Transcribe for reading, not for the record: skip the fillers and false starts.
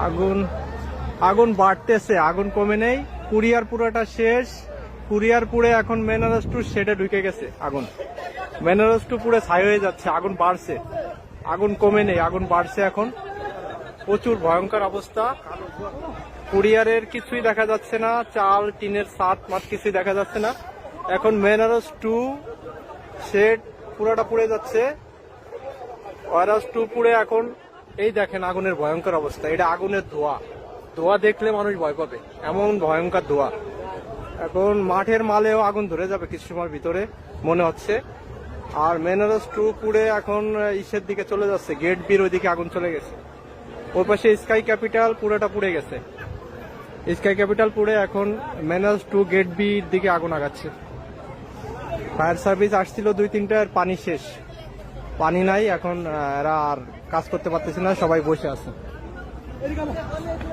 আগুন আগুন বাড়তেছে, আগুন কমে নেই। কুরিয়ার পুরোটা শেষ। কুরিয়ার পুড়ে এখন মেনারস টু শেডে ঢুকে গেছে আগুন। মেনারস টু পুড়ে ছাই হয়ে যাচ্ছে, আগুন বাড়ছে, আগুন কমে নেই, আগুন বাড়ছে এখন। প্রচুর ভয়ঙ্কর অবস্থা। কুরিয়ারের কিছুই দেখা যাচ্ছে না, চাল টিনের ছাদ মাঠ কিছুই দেখা যাচ্ছে না। এখন মেনারস টু শেড পুরোটা পুড়ে যাচ্ছে। ওয়ারাস টু পুড়ে এখন এই দেখেন আগুনের ভয়ঙ্কর অবস্থা। এটা আগুনের ধোঁয়া, ধোঁয়া দেখলে মানুষ ভয় পাবে, এমন ভয়ঙ্কর ধোঁয়া। এখন মাঠের মালেও আগুন ধরে যাবে কিছু সময়ের ভিতরে মনে হচ্ছে। আর মেনারস টু পুড়ে এখন ইসের দিকে চলে যাচ্ছে, গেট বির ওইদিকে আগুন চলে গেছে। ওই পাশে স্কাই ক্যাপিটাল পুরোটা পুড়ে গেছে। স্কাই ক্যাপিটাল পুড়ে এখন মেনারস টু গেট বির দিকে আগুন আগাচ্ছে। ফায়ার সার্ভিস আসছিল 2-3টার, পানি শেষ, পানি নাই এখন। এরা আর কাজ করতে পারতেছে না, সবাই বসে আছে।